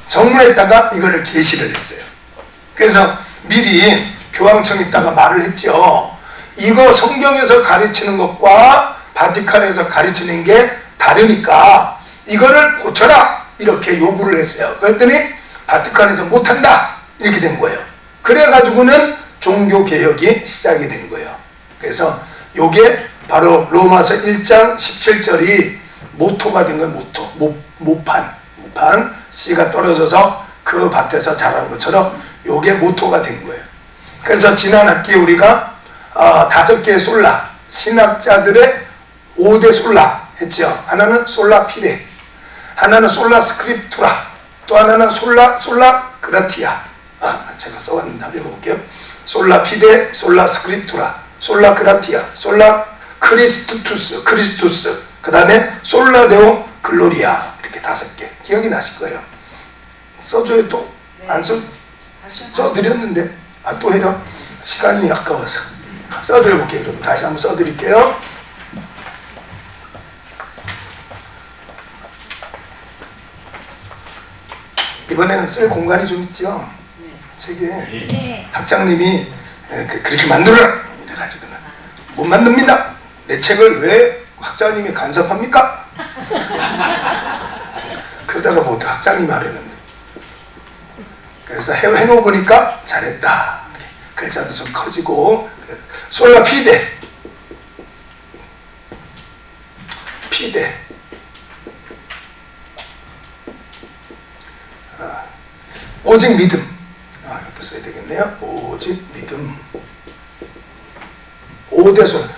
정문에다가 이거를 게시를 했어요. 그래서 미리 교황청에다가 말을 했죠. 이거 성경에서 가르치는 것과 바티칸에서 가르치는 게 다르니까 이거를 고쳐라 이렇게 요구를 했어요. 그랬더니 바티칸에서 못한다 이렇게 된 거예요. 그래가지고는 종교개혁이 시작이 된 거예요. 그래서 요게 바로 로마서 1장 17절이 모토가 된 거예요. 모판 씨가 떨어져서 그 밭에서 자란 것처럼 요게 모토가 된 거예요. 그래서 지난 학기에 우리가 5개의 솔라, 신학자들의 5대 솔라 했죠. 하나는 솔라 피데, 하나는 솔라 스크립투라, 또 하나는 솔라 그라티아. 제가 써왔는데 한번 읽어볼게요. 솔라 피데, 솔라 스크립투라, 솔라 그라티아, 솔라 크리스투스, 그 다음에 솔라 데오 글로리아. 이렇게 5개. 기억이 나실 거예요. 써줘요 또? 안 써드렸는데 또 해요? 시간이 아까워서 써드려볼게요. 그럼 다시 한번 써드릴게요. 이번에는 쓸 공간이 좀 있죠? 책에 학장님이 그렇게 만들어라 이래가지고는 못 만듭니다. 내 책을 왜 학장님이 간섭합니까? 그러다가 뭐 학장님이 하려는데, 그래서 해놓으니까 잘했다. 글자도 좀 커지고. 솔라 피데 오직 믿음. 이것도 써야 되겠네요. 오직 믿음. 5대 솔라.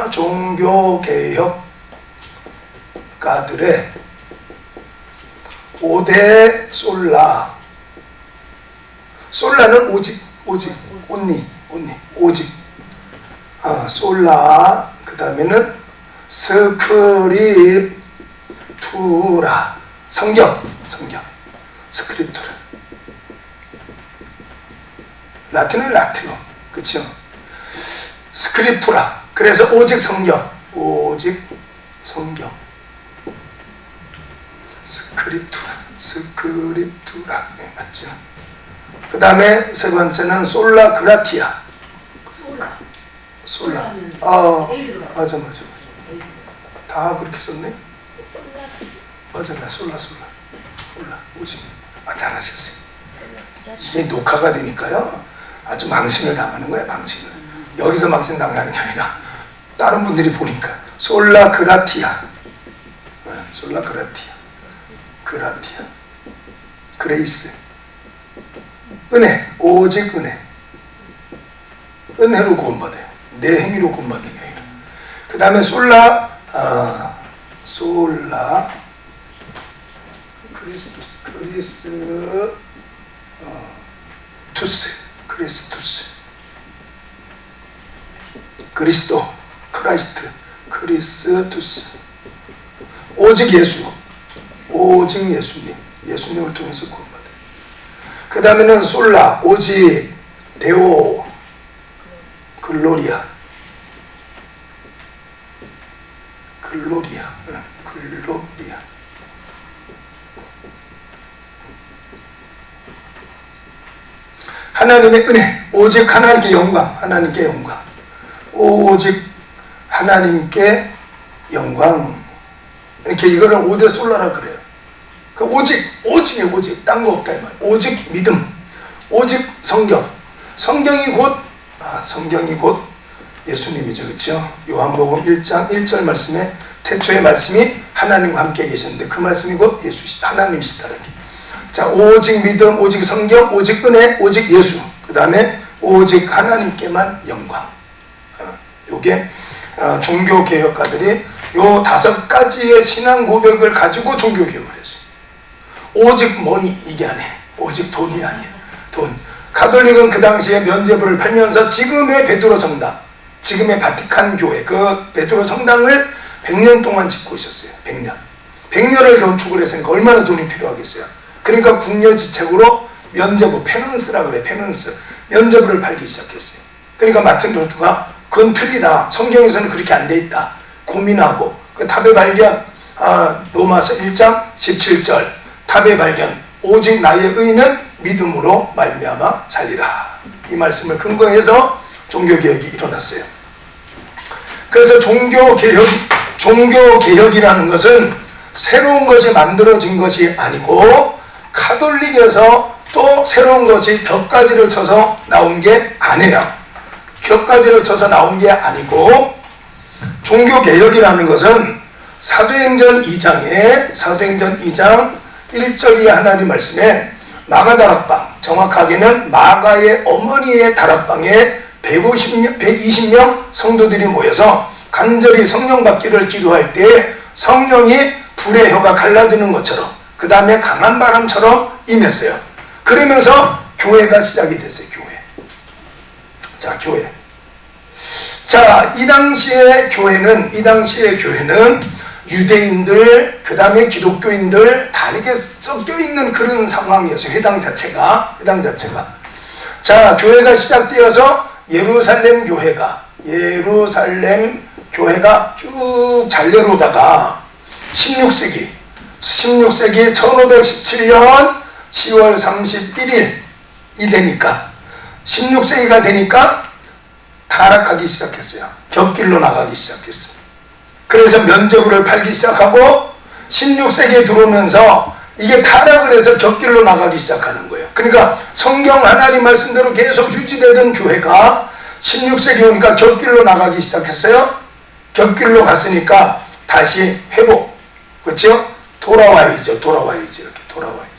종교개혁가들의 5대 솔라. 솔라는 오직, 온리, 오직. 솔라. 그 다음에는 스크립투라. 성경. 스크립투라. 라틴은 라틴어. 그쵸? 스크립투라. 그래서 오직 성경. 스크립투라. 네, 맞죠? 그 다음에 세 번째는 솔라 그라티아. 솔라. 맞아. 다 그렇게 썼네? 맞아, 솔라. 오직. 잘하셨어요. 이게 녹화가 되니까요. 아주 망신을 당하는 거야, 망신을. 여기서 망신 당하는 게 아니라 다른 분들이 보니까. 솔라 그라티아. 그레이스. 은혜. 오직 은혜. 은혜로 구원받아요. 내 행위로 구원받는 게 아니라. 그 다음에 솔라 크리스투스. 크리스투스. 오직 예수. 오직 예수님을 통해서 구원받아요. 그 다음에는 솔라. 오직 데오 글로리아. 하나님의 은혜. 오직 하나님께 영광. 오직 하나님께 영광. 이렇게 이거를 5대 솔라라 그래요. 그 오직이에요. 딴 거 없다 이 말이에요. 오직 믿음. 오직 성경. 성경이 곧 예수님이죠. 그렇죠? 요한복음 1장 1절 말씀에 태초의 말씀이 하나님과 함께 계셨는데 그 말씀이 곧 하나님이시다. 자, 오직 믿음, 오직 성경, 오직 은혜, 오직 예수. 그 다음에 오직 하나님께만 영광. 요게 종교개혁가들이 요 5가지의 신앙 고백을 가지고 종교개혁을 했어요. 오직 머니, 이게 아니에요. 오직 돈이 아니에요. 돈. 가톨릭은 그 당시에 면죄부를 팔면서 지금의 베드로 성당, 지금의 바티칸 교회, 그 베드로 성당을 100년 동안 짓고 있었어요. 100년을 건축을 했으니까 얼마나 돈이 필요하겠어요. 그러니까 국려지책으로 면죄부, 페넌스라 그래, 페넌스. 면죄부를 팔기 시작했어요. 그러니까 마틴 루터가 그건 틀리다. 성경에서는 그렇게 안 돼 있다. 고민하고 그 답의 발견, 로마서 1장 17절 탑의 발견 오직 나의 의는 믿음으로 말미암아 살리라. 이 말씀을 근거해서 종교개혁이 일어났어요. 그래서 종교개혁이라는 것은 새로운 것이 만들어진 것이 아니고 가톨릭에서 또 새로운 것이 격가지를 쳐서 나온 게 아니에요. 격가지를 쳐서 나온 게 아니고 종교개혁이라는 것은 사도행전 2장 1절 이하 하나님 말씀에 마가 다락방, 정확하게는 마가의 어머니의 다락방에 120명 성도들이 모여서 간절히 성령 받기를 기도할 때 성령이 불의 혀가 갈라지는 것처럼 그 다음에 강한 바람처럼 임했어요. 그러면서 교회가 시작이 됐어요. 교회. 자, 이 당시의 교회는 유대인들, 그 다음에 기독교인들 다 이렇게 섞여 있는 그런 상황이었어요. 회당 자체가. 자, 교회가 시작되어서 예루살렘 교회가 쭉 잘 내려오다가 16세기 1517년 10월 31일이 되니까 16세기가 되니까 타락하기 시작했어요. 곁길로 나가기 시작했어요. 그래서 면죄부를 팔기 시작하고 16세기에 들어오면서 이게 타락을 해서 곁길로 나가기 시작하는 거예요. 그러니까 성경 하나님 말씀대로 계속 유지되던 교회가 16세기 오니까 곁길로 나가기 시작했어요. 곁길로 갔으니까 다시 회복. 그렇죠? 돌아와야죠. 이렇게 돌아와야죠.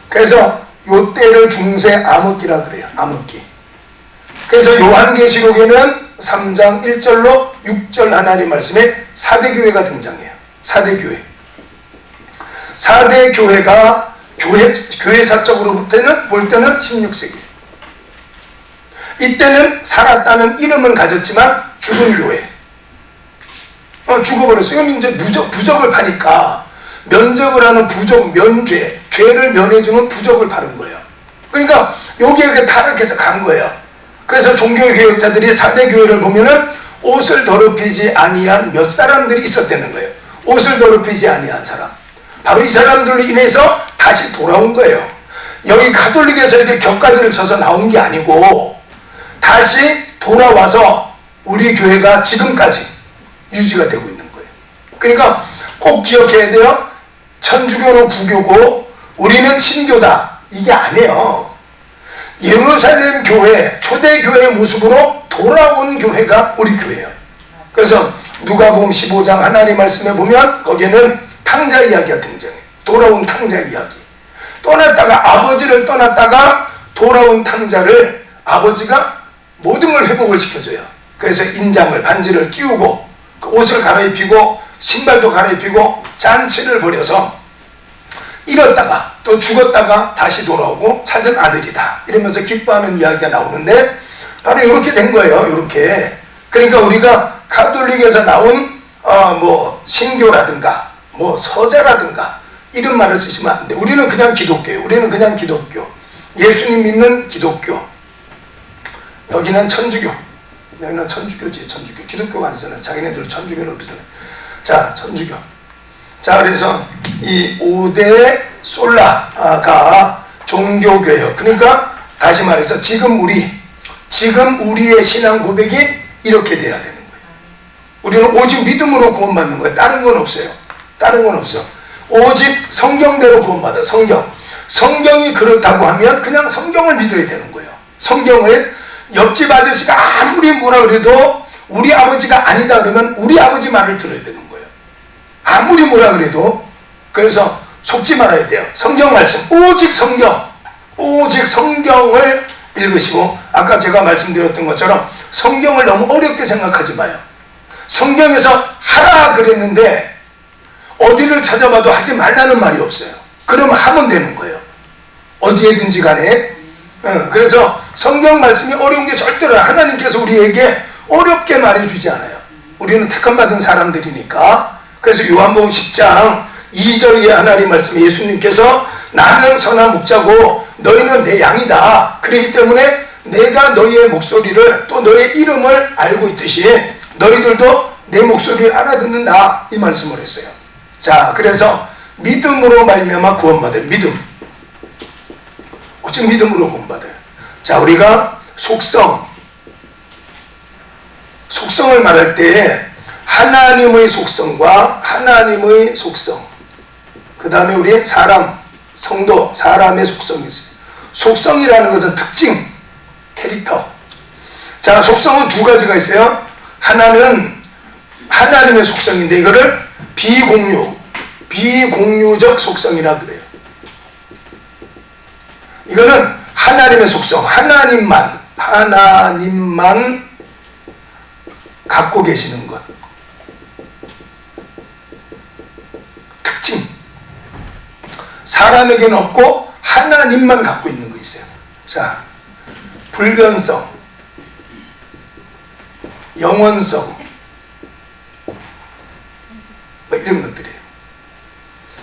그래서 요 때를 중세 암흑기라 그래요. 암흑기. 그래서 요한계시록에는 3장 1절로 6절 하나님 말씀에 4대 교회가 등장해요. 4대 교회가 교회사적으로 볼 때는 16세기. 이때는 살았다는 이름은 가졌지만 죽은 교회. 죽어버렸어요. 이건 이제 부적을 파니까 면접을 하는 죄를 면해주는 부적을 파는 거예요. 그러니까 여기에 타락해서 간 거예요. 그래서 종교개혁자들이 4대 교회를 보면은 옷을 더럽히지 아니한 몇 사람들이 있었다는 거예요. 옷을 더럽히지 아니한 사람. 바로 이 사람들로 인해서 다시 돌아온 거예요. 여기 가톨릭에서 이렇게 격가지를 쳐서 나온 게 아니고 다시 돌아와서 우리 교회가 지금까지 유지가 되고 있는 거예요. 그러니까 꼭 기억해야 돼요. 천주교는 부교고 우리는 신교다. 이게 아니에요. 예루살렘 교회, 초대교회의 모습으로 돌아온 교회가 우리 교회예요. 그래서 누가복음 15장 하나님 말씀에 보면 거기에는 탕자 이야기가 등장해요. 돌아온 탕자 이야기. 아버지를 떠났다가 돌아온 탕자를 아버지가 모든 걸 회복을 시켜줘요. 그래서 인장을, 반지를 끼우고 옷을 갈아입히고 신발도 갈아입히고 잔치를 벌여서 잃었다가 또 죽었다가 다시 돌아오고 찾은 아들이다. 이러면서 기뻐하는 이야기가 나오는데 바로 이렇게 된 거예요. 이렇게. 그러니까 우리가 가톨릭에서 나온 신교라든가 서자라든가 이런 말을 쓰시면 안 돼. 우리는 그냥 기독교예요. 예수님 믿는 기독교. 여기는 천주교. 여기는 천주교지. 기독교가 아니잖아요. 자기네들 천주교를 그러잖아요. 자, 천주교. 자, 그래서 이 5대 솔라가 종교개혁. 그러니까 다시 말해서 지금 우리의 신앙 고백이 이렇게 돼야 되는 거예요. 우리는 오직 믿음으로 구원받는 거예요. 다른 건 없어요. 오직 성경대로 구원받아. 성경이 그렇다고 하면 그냥 성경을 믿어야 되는 거예요. 성경을 옆집 아저씨가 아무리 뭐라 그래도 우리 아버지가 아니다 그러면 우리 아버지 말을 들어야 되는 거예요. 아무리 뭐라 그래도. 그래서 속지 말아야 돼요. 성경 말씀, 오직 성경을 읽으시고, 아까 제가 말씀드렸던 것처럼 성경을 너무 어렵게 생각하지 마요. 성경에서 하라 그랬는데 어디를 찾아봐도 하지 말라는 말이 없어요. 그러면 하면 되는 거예요. 어디에든지 간에. 그래서 성경 말씀이 어려운 게 절대로 하나님께서 우리에게 어렵게 말해주지 않아요. 우리는 택함받은 사람들이니까. 그래서 요한복음 10장 2절에 하나님 말씀, 예수님께서 나는 선한 목자고 너희는 내 양이다. 그렇기 때문에 내가 너희의 목소리를 또 너의 이름을 알고 있듯이 너희들도 내 목소리를 알아듣는다 이 말씀을 했어요. 자, 그래서 믿음으로 말미암아 구원받아요. 믿음. 오직 믿음으로 구원받아요. 자, 우리가 속성을 말할 때 하나님의 속성과 하나님의 속성, 그 다음에 우리 사람, 성도, 사람의 속성이 있어요. 속성이라는 것은 특징, 캐릭터. 자, 속성은 두 가지가 있어요. 하나는 하나님의 속성인데 이거를 비공유적 속성이라 그래요. 이거는 하나님의 속성, 하나님만 갖고 계시는 것. 특징. 사람에게는 없고 하나님만 갖고 있는 거 있어요. 자, 불변성, 영원성, 뭐 이런 것들이에요.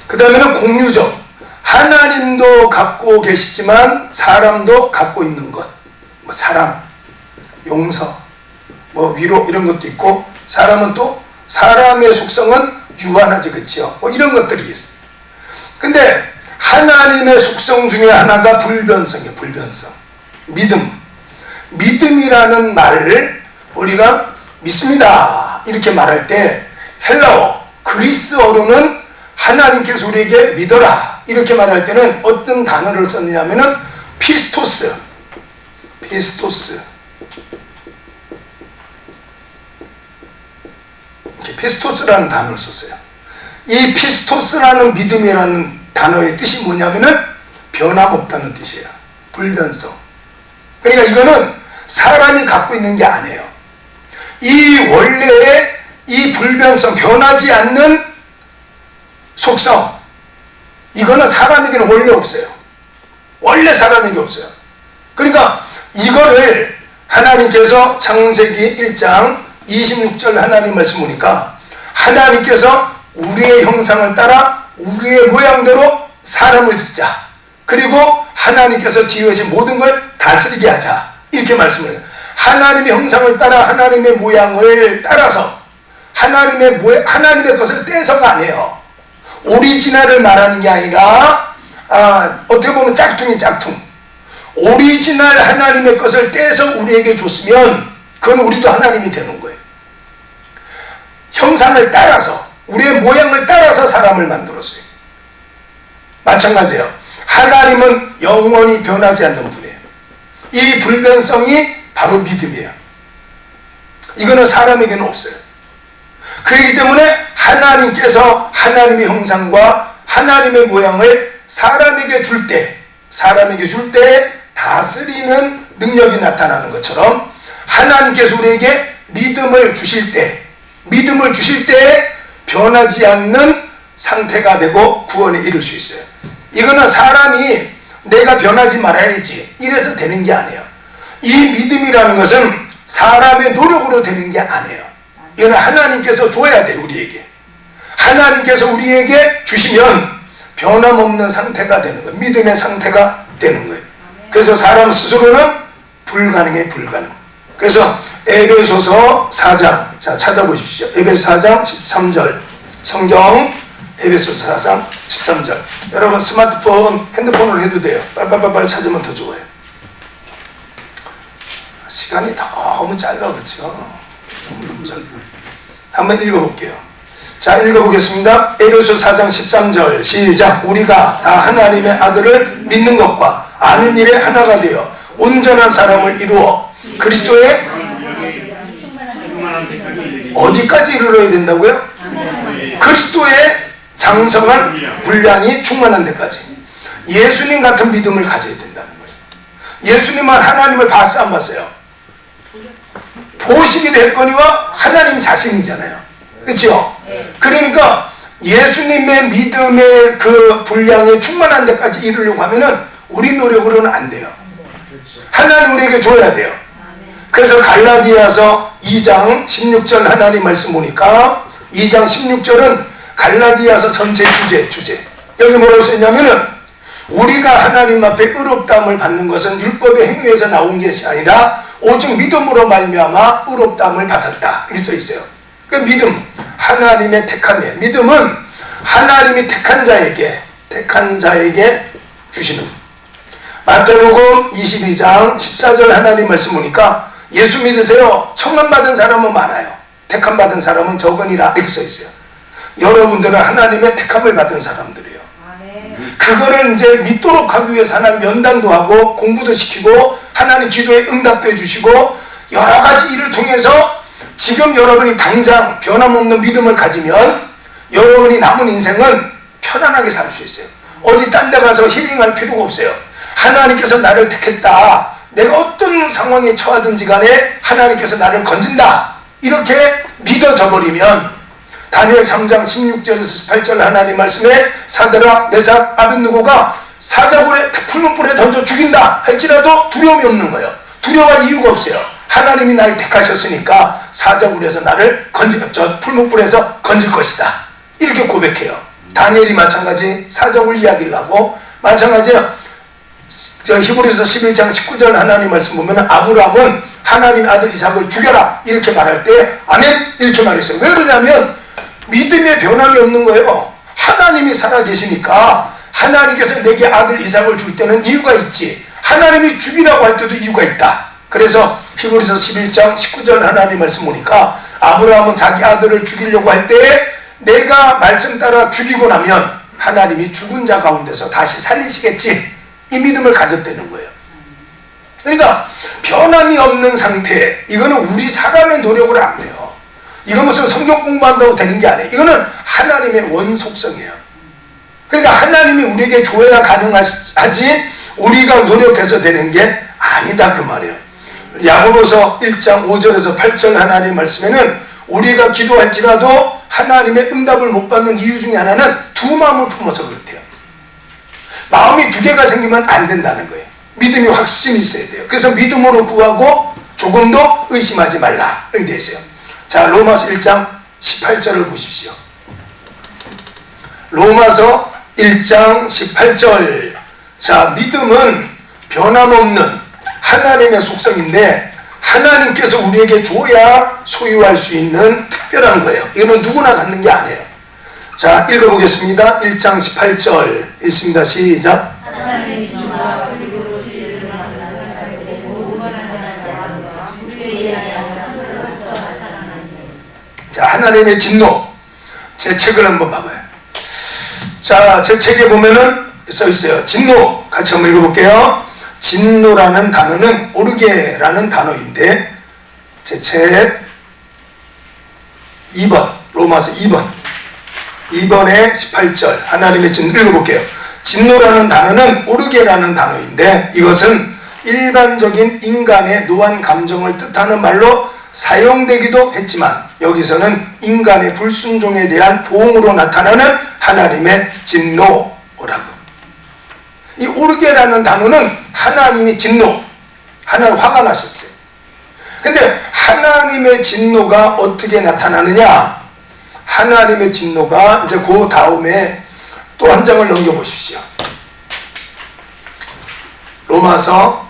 그 다음에는 공유적. 하나님도 갖고 계시지만 사람도 갖고 있는 것. 뭐 사랑, 용서, 뭐 위로 이런 것도 있고, 사람은 또 사람의 속성은 유한하지, 그치요? 뭐 이런 것들이 있어요. 근데 하나님의 속성 중에 하나가 불변성이에요. 불변성. 믿음이라는 말을 우리가 믿습니다 이렇게 말할 때 헬라어, 그리스어로는 하나님께서 우리에게 믿어라 이렇게 말할 때는 어떤 단어를 썼느냐면은 피스토스. 이렇게 피스토스라는 단어를 썼어요. 이 피스토스라는 믿음이라는 단어의 뜻이 뭐냐면은 변함없다는 뜻이에요. 불변성. 그러니까 이거는 사람이 갖고 있는 게 아니에요. 이 원래의 이 불변성, 변하지 않는 속성, 이거는 사람에게는 원래 없어요. 원래 사람에게 없어요. 그러니까 이거를 하나님께서 창세기 1장 26절 하나님 말씀 보니까 하나님께서 우리의 형상을 따라 우리의 모양대로 사람을 짓자. 그리고 하나님께서 지으신 모든 걸 다스리게 하자. 이렇게 말씀을 해요. 하나님의 형상을 따라 하나님의 모양을 따라서 하나님의 것을 떼서가 아니에요. 오리지널을 말하는 게 아니라 어떻게 보면 짝퉁. 오리지널 하나님의 것을 떼서 우리에게 줬으면 그건 우리도 하나님이 되는 거예요. 형상을 따라서 우리의 모양을 따라서 사람을 만들었어요. 마찬가지예요. 하나님은 영원히 변하지 않는 분이에요. 이 불변성이 바로 믿음이에요. 이거는 사람에게는 없어요. 그렇기 때문에 하나님께서 하나님의 형상과 하나님의 모양을 사람에게 줄 때 다스리는 능력이 나타나는 것처럼 하나님께서 우리에게 믿음을 주실 때 변하지 않는 상태가 되고 구원에 이를 수 있어요. 이거는 사람이 내가 변하지 말아야지 이래서 되는 게 아니에요. 이 믿음이라는 것은 사람의 노력으로 되는 게 아니에요. 이거는 하나님께서 줘야 돼요. 우리에게. 하나님께서 우리에게 주시면 변함없는 상태가 되는 거예요. 믿음의 상태가 되는 거예요. 그래서 사람 스스로는 불가능. 그래서 에베소서 4장, 자 찾아보십시오. 에베소 4장 13절 성경, 에베소서 4장 13절. 여러분 스마트폰, 핸드폰으로 해도 돼요. 빨리 찾으면 더 좋아요. 시간이 너무 짧아, 그렇죠? 너무 짧아. 한번 읽어볼게요. 자, 읽어보겠습니다. 에베소 4장 13절 시작. 우리가 다 하나님의 아들을 믿는 것과 아는 일에 하나가 되어 온전한 사람을 이루어 그리스도의 어디까지 이르러야 된다고요? 그리스도의 장성한 분량이 충만한 데까지. 예수님 같은 믿음을 가져야 된다는 거예요. 예수님은 하나님을 봤어 안 봤어요? 보시게 됐거니와 하나님 자신이잖아요. 그렇죠? 그러니까 예수님의 믿음의 그 분량이 충만한 데까지 이르려고 하면은 우리 노력으로는 안 돼요. 하나님 우리에게 줘야 돼요. 그래서 갈라디아서 2장 16절 하나님 말씀 보니까 2장 16절은 갈라디아서 전체 주제. 여기 뭐라고 써있냐면은 우리가 하나님 앞에 의롭다함을 받는 것은 율법의 행위에서 나온 것이 아니라 오직 믿음으로 말미암아 의롭다함을 받았다. 이렇게 써있어요. 그 믿음, 하나님의 택함이에요. 믿음은 하나님이 택한 자에게 주시는. 마태복음 22장 14절 하나님 말씀 보니까 예수 믿으세요. 청함받은 사람은 많아요. 택함 받은 사람은 적으니라 이렇게 써 있어요. 여러분들은 하나님의 택함을 받은 사람들이에요. 그거를 이제 믿도록 하기 위해서 하나님 면담도 하고 공부도 시키고 하나님 기도에 응답도 해주시고 여러 가지 일을 통해서 지금 여러분이 당장 변함없는 믿음을 가지면 여러분이 남은 인생은 편안하게 살 수 있어요. 어디 딴 데 가서 힐링할 필요가 없어요. 하나님께서 나를 택했다. 내가 어떤 상황에 처하든지 간에 하나님께서 나를 건진다. 이렇게 믿어져 버리면 다니엘 3장 16절에서 18절 하나님 말씀에 사드락, 메삭, 아벳느고가 사자굴에 푸른 불에 던져 죽인다 할지라도 두려움이 없는 거예요. 두려워할 이유가 없어요. 하나님이 나를 택하셨으니까 사자굴에서 나를 저 푸른 불에서 건질 것이다. 이렇게 고백해요. 다니엘이 마찬가지 사자굴 이야기를 하고 마찬가지예요. 저 히브리서 11장 19절 하나님 말씀 보면 아브라함은 하나님 아들 이삭을 죽여라 이렇게 말할 때 아멘 이렇게 말했어요. 왜 그러냐면 믿음의 변함이 없는 거예요. 하나님이 살아계시니까 하나님께서 내게 아들 이삭을 줄 때는 이유가 있지. 하나님이 죽이라고 할 때도 이유가 있다. 그래서 히브리서 11장 19절 하나님 말씀 보니까 아브라함은 자기 아들을 죽이려고 할 때 내가 말씀 따라 죽이고 나면 하나님이 죽은 자 가운데서 다시 살리시겠지. 이 믿음을 가졌다는 거예요. 그러니까 변함이 없는 상태, 이거는 우리 사람의 노력으로 안 돼요. 이건 무슨 성경 공부한다고 되는 게 아니에요. 이거는 하나님의 원속성이에요. 그러니까 하나님이 우리에게 줘야 가능하지 우리가 노력해서 되는 게 아니다 그 말이에요. 야고보서 1장 5절에서 8절 하나님 말씀에는 우리가 기도할지라도 하나님의 응답을 못 받는 이유 중에 하나는 두 마음을 품어서 그렇대요. 마음이 두 개가 생기면 안 된다는 거예요. 믿음이 확신이 있어야 돼요. 그래서 믿음으로 구하고 조금도 의심하지 말라 이렇게 되어 있어요. 자, 로마서 1장 18절을 보십시오. 로마서 1장 18절. 자, 믿음은 변함없는 하나님의 속성인데 하나님께서 우리에게 줘야 소유할 수 있는 특별한 거예요. 이거는 누구나 갖는 게 아니에요. 자, 읽어보겠습니다. 1장 18절 읽습니다. 시작. 자, 하나님의 진노. 제 책을 한번 봐봐요. 자, 제 책에 보면은 써 있어요. 진노. 같이 한번 읽어볼게요. 진노라는 단어는 오르게라는 단어인데 제 책 2번 로마서 2번에 18절 하나님의 진노 읽어볼게요. 진노라는 단어는 오르게라는 단어인데 이것은 일반적인 인간의 노한 감정을 뜻하는 말로 사용되기도 했지만 여기서는 인간의 불순종에 대한 보응으로 나타나는 하나님의 진노라고. 이 오르게라는 단어는 하나님이 진노, 하나님 화가 나셨어요. 근데 하나님의 진노가 어떻게 나타나느냐? 하나님의 진노가 이제 그 다음에 또 한 장을 넘겨보십시오. 로마서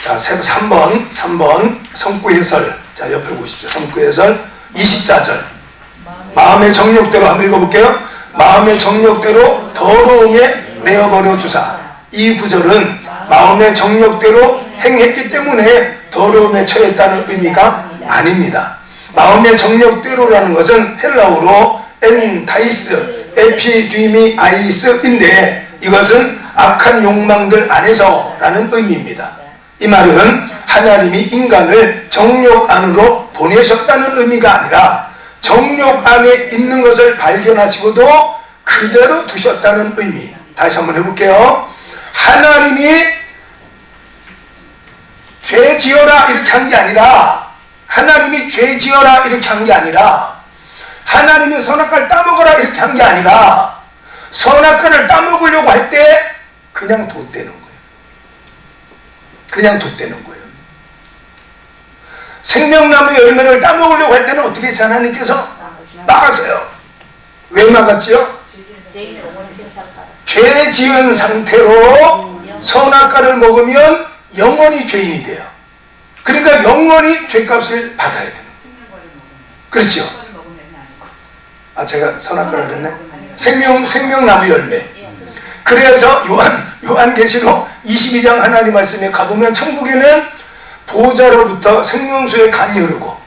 자 3번 성구해설. 자, 옆에 보십시오. 성구해설 24절. 마음의 정욕대로 한번 읽어볼게요. 마음의 정욕대로 더러움에 내어버려 두사. 이 구절은 마음의 정욕대로 행했기 때문에 더러움에 처했다는 의미가 아닙니다. 마음의 정욕대로라는 것은 헬라어로 엔타이스, 에피디미아이스인데 이것은 악한 욕망들 안에서라는 의미입니다. 이 말은 하나님이 인간을 정욕 안으로 보내셨다는 의미가 아니라 정욕 안에 있는 것을 발견하시고도 그대로 두셨다는 의미. 다시 한번 해볼게요. 하나님이 죄 지어라 이렇게 한 게 아니라 하나님이 죄 지어라 이렇게 한 게 아니라 하나님이 선악과를 따먹어라 이렇게 한 게 아니라 선악과를 따먹으려고 할 때 그냥 돛대는 거예요. 그냥 돛대는 거예요. 생명나무 열매를 따먹으려고 할 때는 어떻게 했어요? 하나님께서 막았어요. 왜 막았지요? 죄 지은 상태로 선악과를 먹으면 영원히 죄인이 돼요. 그러니까 영원히 죄값을 받아야 돼요. 그렇죠? 제가 선악과라 그랬네. 생명나무 열매. 그래서 요한계시록 22장 하나님 말씀에 가보면 천국에는 보좌로부터 생명수의 강이 흐르고,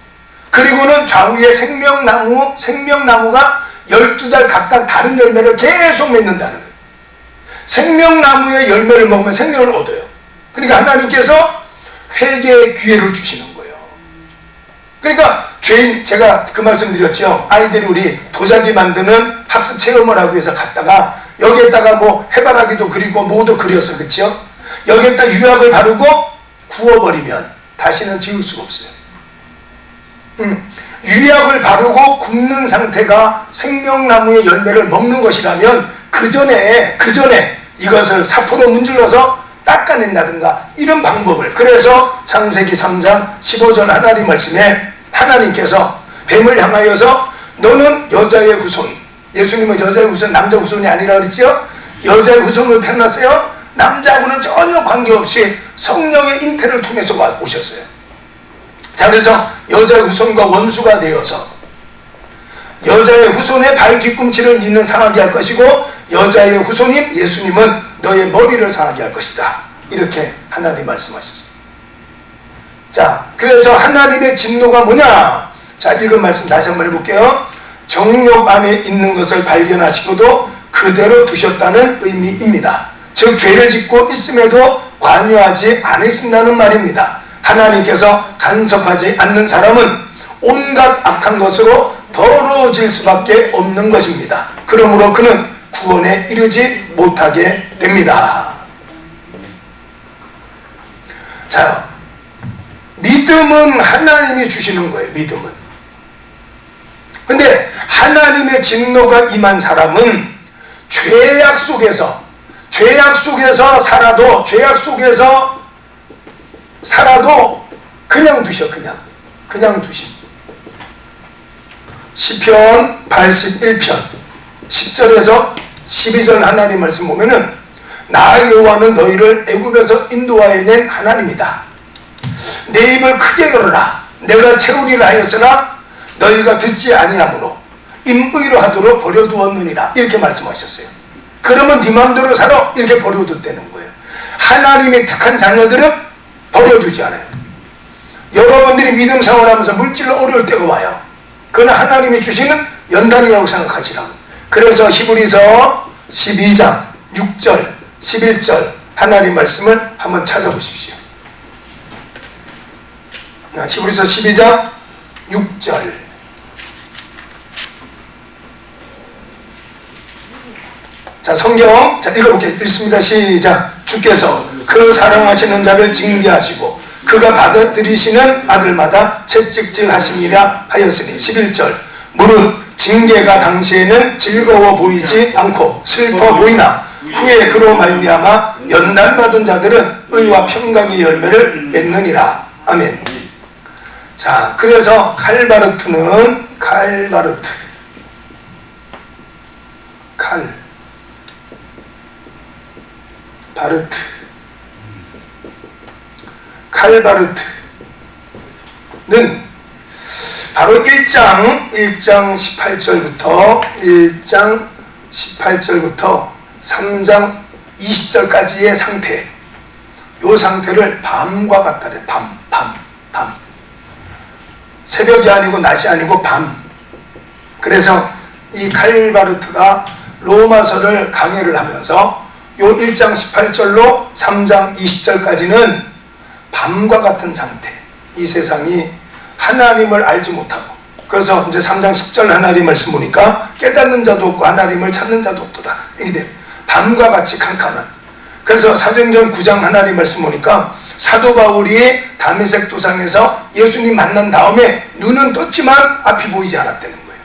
그리고는 좌우에 생명나무가 12달 각각 다른 열매를 계속 맺는다는 거예요. 생명나무의 열매를 먹으면 생명을 얻어요. 그러니까 하나님께서 회개의 기회를 주시는 거예요. 그러니까 죄인, 제가 그 말씀 드렸죠. 아이들이 우리 도자기 만드는 학습 체험을 하기 위해서 갔다가 여기에다가 뭐 해바라기도 그리고 뭐도 그렸어. 그렇죠? 여기에다 유약을 바르고 구워버리면 다시는 지울 수가 없어요. 유약을 바르고 굽는 상태가 생명나무의 열매를 먹는 것이라면 그 전에 이것을 사포로 문질러서 닦아낸다든가 이런 방법을, 그래서 창세기 3장 15절 하나님 말씀에 하나님께서 뱀을 향하여서 너는 여자의 후손, 예수님은 여자의 후손, 남자 후손이 아니라 그랬죠? 여자의 후손으로 태어났어요. 남자하고는 전혀 관계없이 성령의 잉태를 통해서 오셨어요. 자, 그래서 여자의 후손과 원수가 되어서 여자의 후손의 발 뒤꿈치를 니는 상하게 할 것이고 여자의 후손인 예수님은 너의 머리를 상하게 할 것이다. 이렇게 하나님 말씀하셨어요. 자, 그래서 하나님의 진노가 뭐냐? 자, 읽은 말씀 다시 한번 해볼게요. 정욕 안에 있는 것을 발견하시고도 그대로 두셨다는 의미입니다. 즉 죄를 짓고 있음에도 관여하지 않으신다는 말입니다. 하나님께서 간섭하지 않는 사람은 온갖 악한 것으로 더러워질 수밖에 없는 것입니다. 그러므로 그는 구원에 이르지 못하게 됩니다. 자, 믿음은 하나님이 주시는 거예요. 믿음은. 근데 하나님의 진노가 임한 사람은 죄악 속에서 살아도 그냥 두셔. 그냥 두심. 시편 81편 10절에서 12절 하나님 말씀 보면은 나 여호와는 너희를 애굽에서 인도하여 낸 하나님이다. 내 입을 크게 열어라. 내가 채우리라 하였으나 너희가 듣지 아니하므로 임의로 하도록 버려두었느니라. 이렇게 말씀하셨어요. 그러면 네 마음대로 살아. 이렇게 버려뒀다는 거예요. 하나님의 택한 자녀들은 버려두지 않아요. 여러분들이 믿음 생활하면서 물질로 어려울 때가 와요. 그건 하나님이 주시는 연단이라고 생각하시라고. 그래서 히브리서 12장 6절 11절 하나님 말씀을 한번 찾아보십시오. 히브리서 12장 6절. 자, 성경 자 읽어볼게요. 읽습니다. 시작. 주께서 그 사랑하시는 자를 징계하시고 그가 받아들이시는 아들마다 채찍질 하심이라 하였으니. 11절. 무릇 징계가 당시에는 즐거워 보이지 않고 슬퍼 보이나 후에 그로 말미암아 연단받은 자들은 의와 평강의 열매를 맺느니라. 아멘. 자, 그래서 칼바르트는 칼바르트는 바로 1장 18절부터 3장 20절까지의 상태, 요 상태를 밤과 같다래. 밤. 새벽이 아니고 낮이 아니고 밤. 그래서 이 칼바르트가 로마서를 강해를 하면서 요 1장 18절로 3장 20절까지는 밤과 같은 상태. 이 세상이 하나님을 알지 못하고, 그래서 이제 3장 10절 하나님 말씀 보니까 깨닫는 자도 없고 하나님을 찾는 자도 없도다. 이게 돼. 밤과 같이 캄캄한. 그래서 사도행전 9장 하나님 말씀 보니까 사도 바울이 다메섹 도상에서 예수님 만난 다음에 눈은 떴지만 앞이 보이지 않았다는 거예요.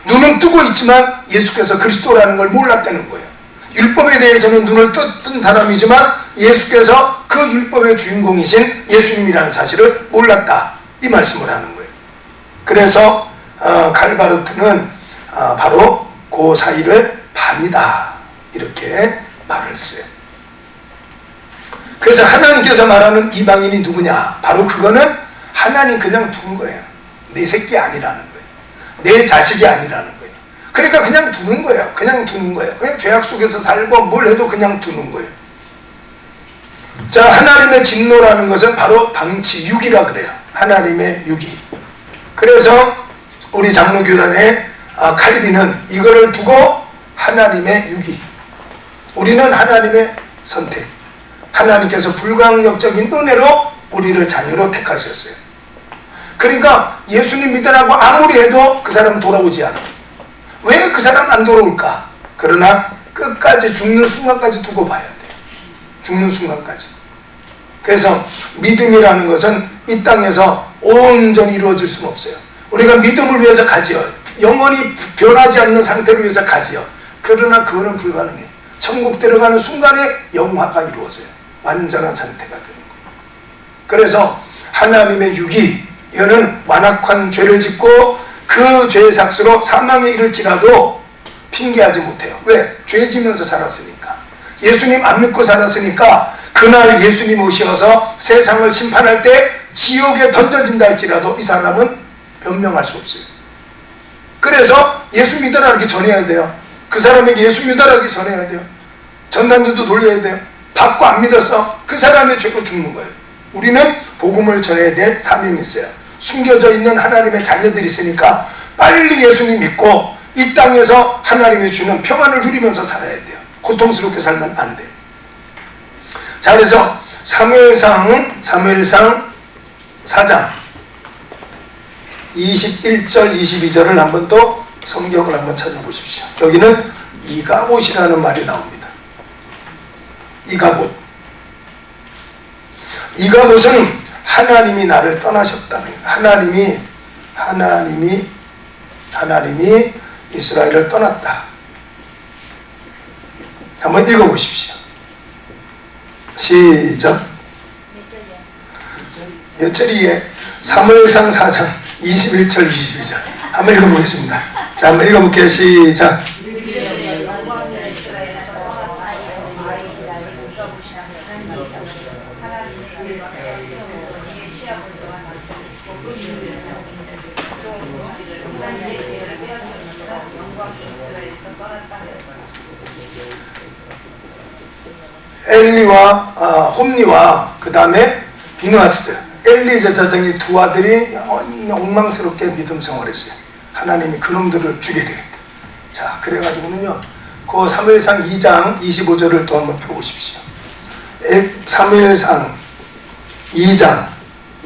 눈은 뜨고 있지만 예수께서 그리스도라는 걸 몰랐다는 거예요. 율법에 대해서는 눈을 떴던 사람이지만 예수께서 그 율법의 주인공이신 예수님이라는 사실을 몰랐다. 이 말씀을 하는 거예요. 그래서 칼바르트는 바로 그 사이를 밤이다. 이렇게 말을 써요. 그래서 하나님께서 말하는 이방인이 누구냐? 바로 그거는 하나님 그냥 둔 거예요. 내 새끼 아니라는 거예요. 내 자식이 아니라는 거예요. 그러니까 그냥 두는 거예요. 그냥 두는 거예요. 그냥 죄악 속에서 살고 뭘 해도 그냥 두는 거예요. 자, 하나님의 진노라는 것은 바로 방치, 유기라 그래요. 하나님의 유기. 그래서 우리 장로교단의 칼빈은 이거를 두고 하나님의 유기, 우리는 하나님의 선택, 하나님께서 불강력적인 은혜로 우리를 자녀로 택하셨어요. 그러니까 예수님 믿으라고 아무리 해도 그 사람은 돌아오지 않아. 왜 그 사람 안 돌아올까? 그러나 끝까지 죽는 순간까지 두고 봐야 돼. 죽는 순간까지. 그래서 믿음이라는 것은 이 땅에서 온전히 이루어질 수는 없어요. 우리가 믿음을 위해서 가지요. 영원히 변하지 않는 상태를 위해서 가지요. 그러나 그거는 불가능해. 천국 들어가는 순간에 영화가 이루어져요. 완전한 상태가 되는 거예요. 그래서 하나님의 유기, 이거는 완악한 죄를 짓고 그 죄의 삭스로 사망에 이를지라도 핑계하지 못해요. 왜? 죄 지면서 살았으니까. 예수님 안 믿고 살았으니까 그날 예수님 오셔서 세상을 심판할 때 지옥에 던져진다 할지라도 이 사람은 변명할 수 없어요. 그래서 예수 믿어라 이렇게 전해야 돼요. 그 사람에게 예수 믿어라 이렇게 전해야 돼요. 전단지도 돌려야 돼요. 받고 안 믿었어, 그 사람의 죄로 죽는 거예요. 우리는 복음을 전해야 될 사명이 있어요. 숨겨져 있는 하나님의 자녀들이 있으니까 빨리 예수님 믿고 이 땅에서 하나님이 주는 평안을 누리면서 살아야 돼요. 고통스럽게 살면 안 돼요. 자, 그래서 사무엘상 4장 21절 22절을 한번 또 성경을 한번 찾아보십시오. 여기는 이가봇이라는 말이 나옵니다. 이가봇은 하나님이 나를 떠나셨다는 거예요. 하나님이 이스라엘을 떠났다. 한번 읽어보십시오. 시작. 몇 절이에요? 사무엘상 4장 21절 22절 한번 읽어보겠습니다. 자, 한번 읽어볼게요. 시작. 엘리와 홈리와 그 다음에 비누아스, 엘리 제사장이 두 아들이 엉망스럽게 믿음 생활했어요. 하나님이 그놈들을 죽여야 되겠다. 자, 그래가지고는요, 그 사무엘상 2장 25절을 또 한번 펴보십시오. 사무엘상 2장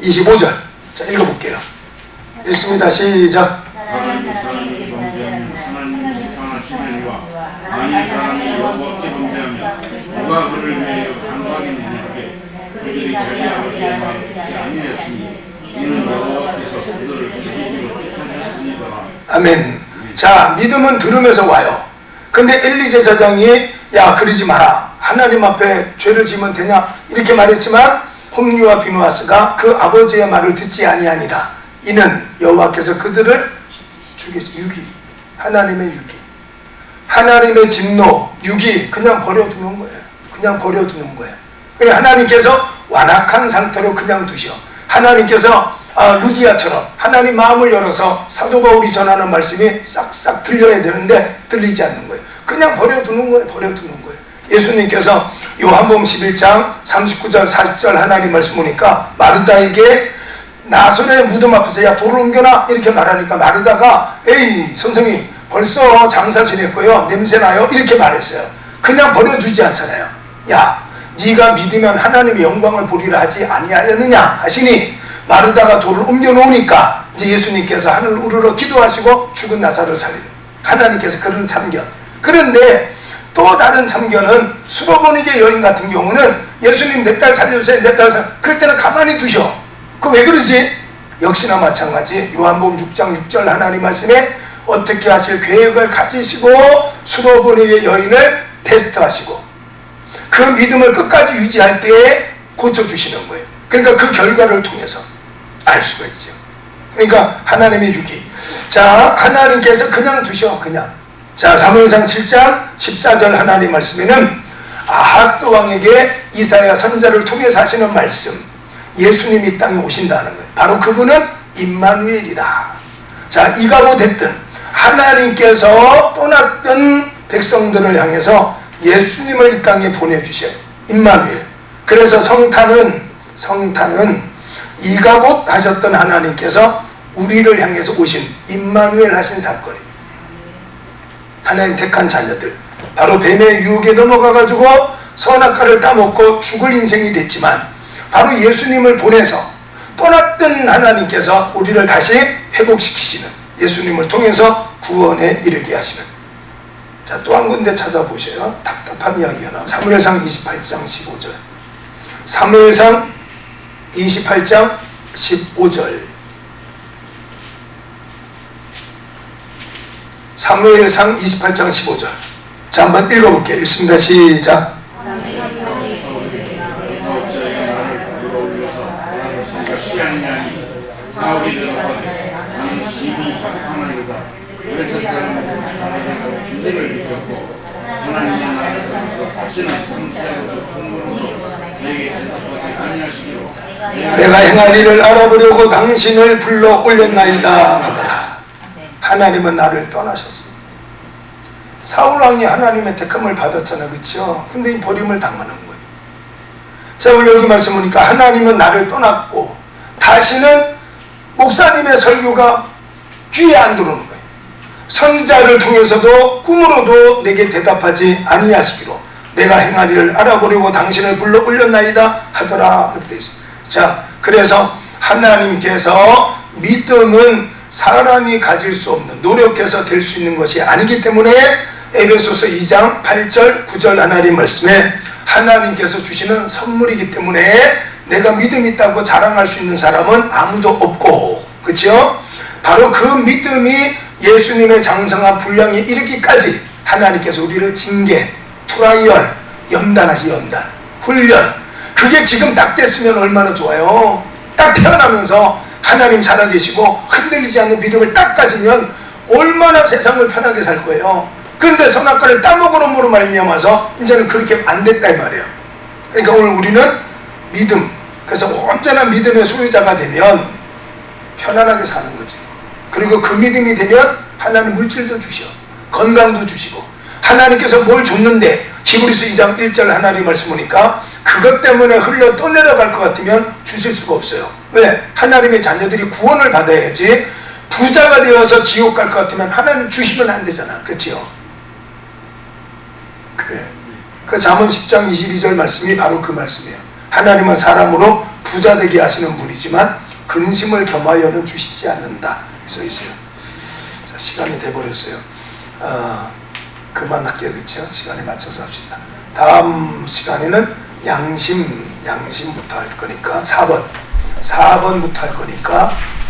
25절. 자, 읽어볼게요. 읽습니다. 시작. 누가 그를 위하여 강하게 내게 그들이 자기 아버지의 마음을 듣지 아니하였으니 이는 여호와께서 그들을 죽이기로 택하셨습니다. 아멘. 자, 믿음은 들으면서 와요. 근데 엘리 제사장이 야, 그러지 마라, 하나님 앞에 죄를 지면 되냐 이렇게 말했지만 홈리와 비누아스가 그 아버지의 말을 듣지 아니하니라. 이는 여호와께서 그들을 죽이지. 유기, 하나님의 유기, 하나님의 진노, 유기, 그냥 버려두는 거예요. 그냥 버려두는 거예요. 그래, 하나님께서 완악한 상태로 그냥 두셔. 하나님께서 루디아처럼 하나님 마음을 열어서 사도 바울이 전하는 말씀이 싹싹 들려야 되는데 들리지 않는 거예요. 그냥 버려두는 거예요. 버려두는 거예요. 예수님께서 요한복음 11장 39절 40절 하나님 말씀 보니까 마르다에게 나손의 무덤 앞에서 야, 돌을 옮겨놔 이렇게 말하니까 마르다가 에이 선생님 벌써 장사 지냈고요, 냄새나요 이렇게 말했어요. 그냥 버려두지 않잖아요. 야, 네가 믿으면 하나님의 영광을 보리라 하지 아니하였느냐 하시니 마르다가 돌을 옮겨 놓으니까 이제 예수님께서 하늘을 우러러 기도하시고 죽은 나사로를 살리는, 하나님께서 그런 참견. 그런데 또 다른 참견은 수로보니게 여인 같은 경우는 예수님 내 딸 살려주세요, 내 딸 살려주세요. 그럴 때는 가만히 두셔. 그 왜 그러지? 역시나 마찬가지. 요한복음 6장 6절 하나님 말씀에 어떻게 하실 계획을 가지시고 수로보니게 여인을 테스트하시고 그 믿음을 끝까지 유지할 때에 고쳐주시는 거예요. 그러니까 그 결과를 통해서 알 수가 있죠. 그러니까 하나님의 유기. 자, 하나님께서 그냥 두셔. 그냥. 자, 사무엘상 7장 14절 하나님 말씀에는 아하스 왕에게 이사야 선지자를 통해서 하시는 말씀, 예수님이 이 땅에 오신다는 거예요. 바로 그분은 임마누엘이다. 자, 이가보 됐든 하나님께서 떠났던 백성들을 향해서 예수님을 이 땅에 보내주셔요. 임마누엘. 그래서 성탄은 이가봇 하셨던 하나님께서 우리를 향해서 오신 임마누엘 하신 사건이에요. 하나님 택한 자녀들, 바로 뱀의 유혹에 넘어가가지고 선악과를 따먹고 죽을 인생이 됐지만 바로 예수님을 보내서 떠났던 하나님께서 우리를 다시 회복시키시는, 예수님을 통해서 구원에 이르게 하시는. 자, 또 한 군데 찾아보세요. 답답한 이야기가 나와요. 사무엘상 28장 15절. 사무엘상 28장 15절. 사무엘상 28장 15절. 자, 한번 읽어볼게요. 읽습니다. 시작. 내가 행할 일을 알아보려고 당신을 불러 올렸나이다 하더라. 하나님은 나를 떠나셨습니다. 사울왕이 하나님의 택함을 받았잖아요. 그렇죠? 근데 이 버림을 당하는 거예요. 자, 오늘 여기 말씀 보니까 하나님은 나를 떠났고 다시는 목사님의 설교가 귀에 안 들어오는 거예요. 선지자를 통해서도 꿈으로도 내게 대답하지 아니하시기로 내가 행할 일을 알아보려고 당신을 불러 올렸나이다 하더라. 이렇게 되어 있습니다. 자, 그래서 하나님께서 믿음은 사람이 가질 수 없는, 노력해서 될 수 있는 것이 아니기 때문에 에베소서 2장 8절 9절 하나님 말씀에 하나님께서 주시는 선물이기 때문에 내가 믿음이 있다고 자랑할 수 있는 사람은 아무도 없고, 그렇죠? 바로 그 믿음이 예수님의 장성한 분량에 이르기까지 하나님께서 우리를 징계, 트라이얼, 연단하시 연단, 훈련, 그게 지금 딱 됐으면 얼마나 좋아요. 딱 태어나면서 하나님 살아계시고 흔들리지 않는 믿음을 딱 가지면 얼마나 세상을 편하게 살 거예요. 그런데 선악과를 따먹으므로 말미암아서 이제는 그렇게 안 됐다 이 말이에요. 그러니까 오늘 우리는 믿음, 그래서 언제나 믿음의 소유자가 되면 편안하게 사는 거지. 그리고 그 믿음이 되면 하나님 물질도 주셔, 건강도 주시고, 하나님께서 뭘 줬는데 히브리서 2장 1절 하나님 말씀 보니까 그것 때문에 흘러 떠내려갈 것 같으면 주실 수가 없어요. 왜? 하나님의 자녀들이 구원을 받아야지. 부자가 되어서 지옥 갈 것 같으면 하나님 주시면 안 되잖아. 그렇지요? 그래. 그 잠언 10장 22절 말씀이 바로 그 말씀이에요. 하나님은 사람으로 부자 되게 하시는 분이지만 근심을 겸하여는 주시지 않는다. 써 있어요. 자, 시간이 돼버렸어요. 그만할게요. 그렇죠? 시간에 맞춰서 합시다. 다음 시간에는 양심부터 할 거니까 4번부터 할 거니까